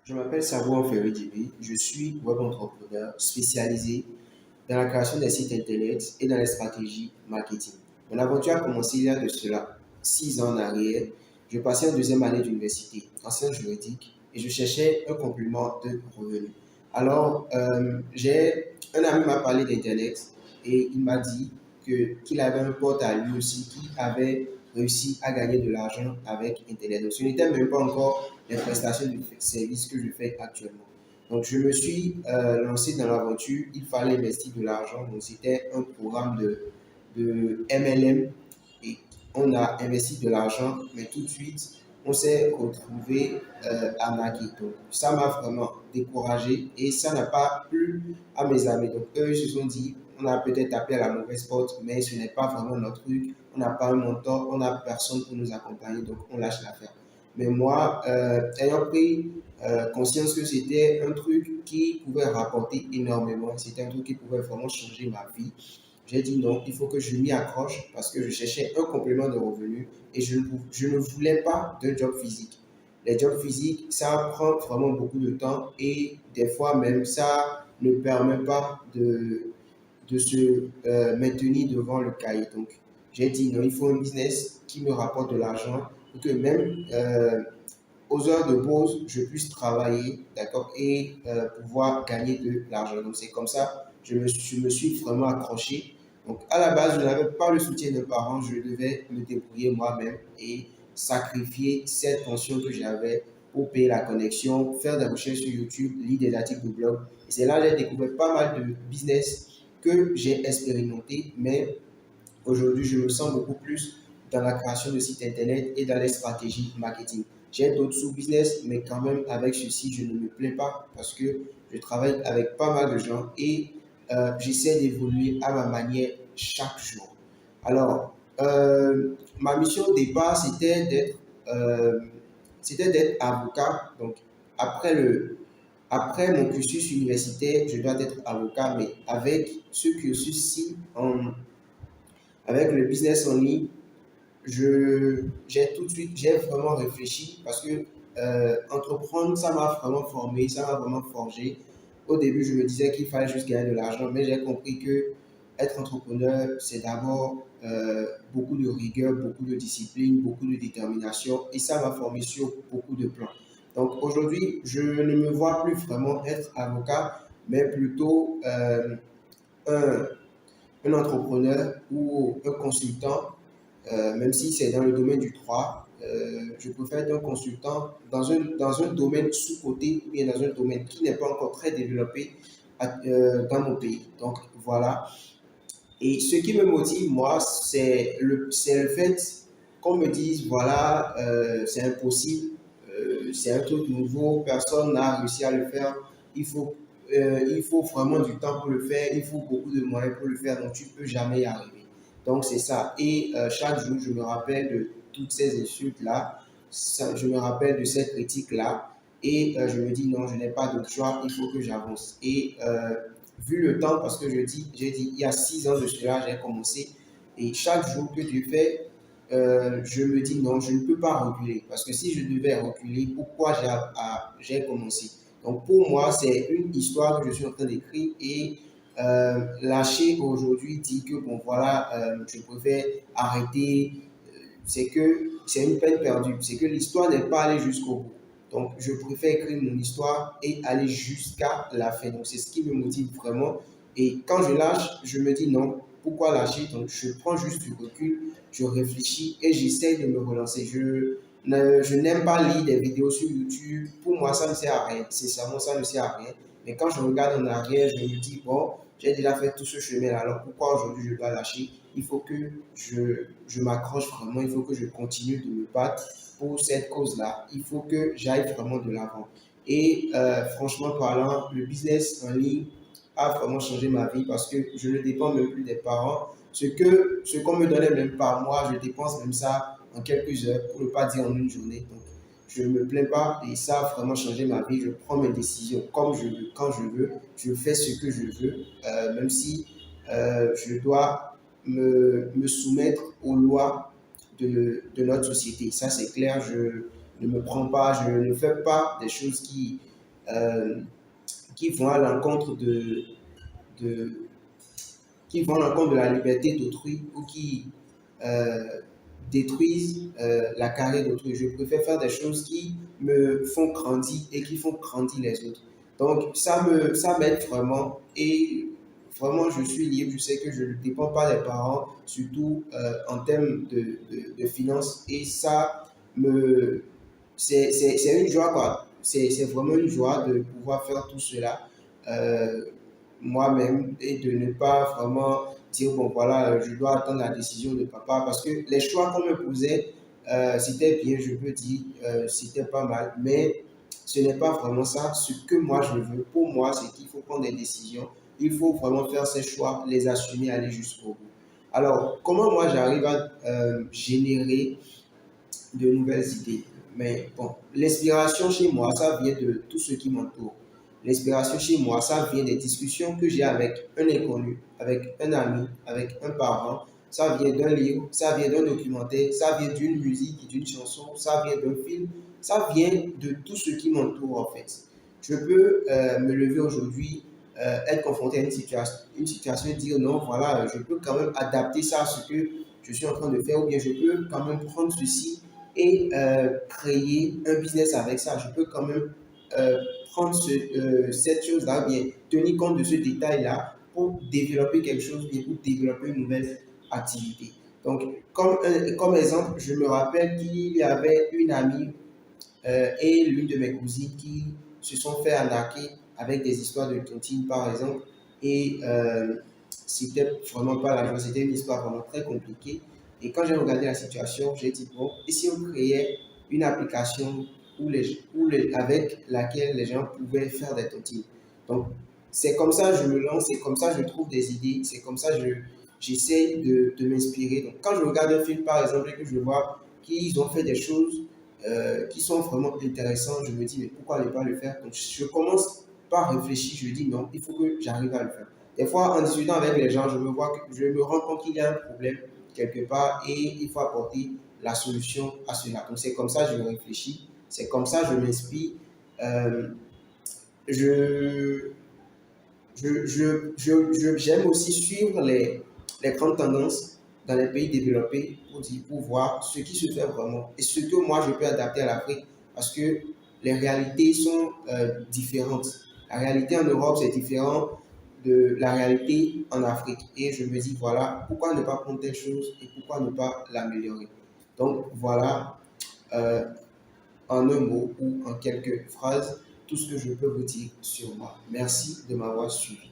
Je m'appelle Sabo Ferry. Je suis web entrepreneur spécialisé dans la création des sites internet et dans les stratégies marketing. Mon aventure a commencé il y a de cela 6 ans en arrière. Je passais en deuxième année d'université en sciences juridiques et je cherchais un complément de revenus. Alors, un ami m'a parlé d'Internet et il m'a dit qu'il avait un pote à lui aussi qui avait réussi à gagner de l'argent avec Internet. Donc, ce n'était même pas encore les prestations de services que je fais actuellement. Donc, je me suis lancé dans l'aventure. Il fallait investir de l'argent. Donc, c'était un programme de MLM et on a investi de l'argent, mais tout de suite, on s'est retrouvé arnaqué. Donc, ça m'a vraiment découragé et ça n'a pas plu à mes amis. Donc, eux, ils se sont dit, on a peut-être tapé à la mauvaise porte, mais ce n'est pas vraiment notre truc. On n'a pas un mentor, on n'a personne pour nous accompagner, donc on lâche l'affaire. Mais moi, ayant pris conscience que c'était un truc qui pouvait rapporter énormément, c'était un truc qui pouvait vraiment changer ma vie, j'ai dit non, il faut que je m'y accroche parce que je cherchais un complément de revenus et je ne voulais pas d'un job physique. Les jobs physiques, ça prend vraiment beaucoup de temps et des fois même ça ne permet pas de se maintenir devant le cahier. Donc, j'ai dit non, il faut un business qui me rapporte de l'argent pour que même aux heures de pause, je puisse travailler, d'accord, et pouvoir gagner de l'argent. Donc, c'est comme ça, je me suis vraiment accroché. Donc, à la base, je n'avais pas le soutien de parents, je devais me débrouiller moi-même et sacrifier cette pension que j'avais pour payer la connexion, faire des recherches sur YouTube, lire des articles de blog. Et c'est là que j'ai découvert pas mal de business que j'ai expérimenté, mais aujourd'hui, je me sens beaucoup plus dans la création de sites internet et dans les stratégies marketing. J'ai d'autres sous-business, mais quand même, avec ceci, je ne me plais pas parce que je travaille avec pas mal de gens et j'essaie d'évoluer à ma manière chaque jour. Alors, ma mission au départ, c'était d'être avocat. Donc, après après mon cursus universitaire, je dois être avocat, mais avec ce cursus-ci, avec le business en ligne, j'ai tout de suite, j'ai vraiment réfléchi parce que entreprendre, ça m'a vraiment formé, ça m'a vraiment forgé. Au début, je me disais qu'il fallait juste gagner de l'argent, mais j'ai compris que être entrepreneur, c'est d'abord beaucoup de rigueur, beaucoup de discipline, beaucoup de détermination, et ça m'a formé sur beaucoup de plans. Donc aujourd'hui, je ne me vois plus vraiment être avocat, mais plutôt un, un entrepreneur ou un consultant, même si c'est dans le domaine du droit, je préfère être un consultant dans un domaine sous-coté ou bien dans un domaine qui n'est pas encore très développé dans mon pays. Donc voilà. Et ce qui me motive, moi, c'est le fait qu'on me dise, voilà, c'est impossible, c'est un truc nouveau, personne n'a réussi à le faire, il faut vraiment du temps pour le faire, il faut beaucoup de moyens pour le faire, donc tu ne peux jamais y arriver. Donc c'est ça. Et chaque jour, je me rappelle de toutes ces insultes-là, je me rappelle de cette critique-là, et je me dis, non, je n'ai pas d'autre choix, il faut que j'avance. Et vu le temps, parce que j'ai dit, il y a 6 ans de cela, j'ai commencé. Et chaque jour que tu fais, je me dis non, je ne peux pas reculer. Parce que si je devais reculer, pourquoi j'ai commencé? Donc pour moi, c'est une histoire que je suis en train d'écrire et lâcher aujourd'hui dit que bon voilà, je préfère arrêter, c'est que c'est une peine perdue. C'est que l'histoire n'est pas allée jusqu'au bout. Donc, je préfère écrire mon histoire et aller jusqu'à la fin. Donc, c'est ce qui me motive vraiment. Et quand je lâche, je me dis non, pourquoi lâcher? Donc, je prends juste du recul, je réfléchis et j'essaie de me relancer. Je n'aime pas lire des vidéos sur YouTube. Pour moi, ça ne sert à rien. Sincèrement, ça ne sert à rien. Mais quand je regarde en arrière, je me dis, bon, j'ai déjà fait tout ce chemin-là. Alors, pourquoi aujourd'hui je dois lâcher? Il faut que je m'accroche vraiment. Il faut que je continue de me battre pour cette cause-là. Il faut que j'aille vraiment de l'avant. Et franchement parlant, le business en ligne a vraiment changé ma vie parce que je ne dépends même plus des parents. Ce qu'on me donnait même par mois, je dépense même ça en quelques heures, pour ne pas dire en une journée. Donc, je ne me plains pas et ça a vraiment changé ma vie. Je prends mes décisions comme je veux, quand je veux. Je fais ce que je veux, même si je dois me soumettre aux lois de notre société. Ça, c'est clair. Je ne me prends pas, je ne fais pas des choses euh, qui vont à l'encontre de, qui vont à l'encontre de la liberté d'autrui ou qui euh, détruisent la carrière d'autrui. Je préfère faire des choses qui me font grandir et qui font grandir les autres. Donc, ça m'aide vraiment et vraiment, je suis libre. Je sais que je ne dépends pas des parents, surtout en termes de finances. Et ça, me, c'est une joie, quoi. C'est vraiment une joie de pouvoir faire tout cela euh, moi-même et de ne pas vraiment dire, bon, voilà, je dois attendre la décision de papa. Parce que les choix qu'on me posait, c'était bien, je peux dire, c'était pas mal. Mais ce n'est pas vraiment ça. Ce que moi je veux, pour moi, c'est qu'il faut prendre des décisions. Il faut vraiment faire ses choix, les assumer, aller jusqu'au bout. Alors, comment moi j'arrive à générer de nouvelles idées? Mais bon, l'inspiration chez moi, ça vient de tout ce qui m'entoure. L'inspiration chez moi, ça vient des discussions que j'ai avec un inconnu, avec un ami, avec un parent. Ça vient d'un livre, ça vient d'un documentaire, ça vient d'une musique, d'une chanson, ça vient d'un film, ça vient de tout ce qui m'entoure en fait. Je peux me lever aujourd'hui, être confronté à une situation et dire non, voilà, je peux quand même adapter ça à ce que je suis en train de faire, ou bien je peux quand même prendre ceci et créer un business avec ça. Je peux quand même euh, prendre cette chose-là, bien tenir compte de ce détail-là pour développer quelque chose, bien pour développer une nouvelle activité. Donc, comme exemple, je me rappelle qu'il y avait une amie et l'une de mes cousines qui se sont fait arnaquer avec des histoires de tontine, par exemple. Et c'était vraiment pas la joie, c'était une histoire vraiment très compliquée. Et quand j'ai regardé la situation, j'ai dit, bon, et si on créait une application avec laquelle les gens pouvaient faire des tontines. Donc, c'est comme ça que je me lance, c'est comme ça que je trouve des idées, c'est comme ça que j'essaie de m'inspirer. Donc, quand je regarde un film, par exemple, et que je vois qu'ils ont fait des choses qui sont vraiment intéressantes, je me dis, mais pourquoi ne pas le faire? Donc, je commence par réfléchir, je dis, non, il faut que j'arrive à le faire. Des fois, en discutant avec les gens, je me rends compte qu'il y a un problème quelque part et il faut apporter la solution à cela. Donc, c'est comme ça que je réfléchis, c'est comme ça que je m'inspire. Euh, je, j'aime aussi suivre les grandes tendances dans les pays développés pour voir ce qui se fait vraiment et ce que moi je peux adapter à l'Afrique parce que les réalités sont différentes. La réalité en Europe, c'est différent de la réalité en Afrique. Et je me dis, voilà, pourquoi ne pas prendre telle chose et pourquoi ne pas l'améliorer. Donc voilà, euh, en un mot ou en quelques phrases, tout ce que je peux vous dire sur moi. Merci de m'avoir suivi.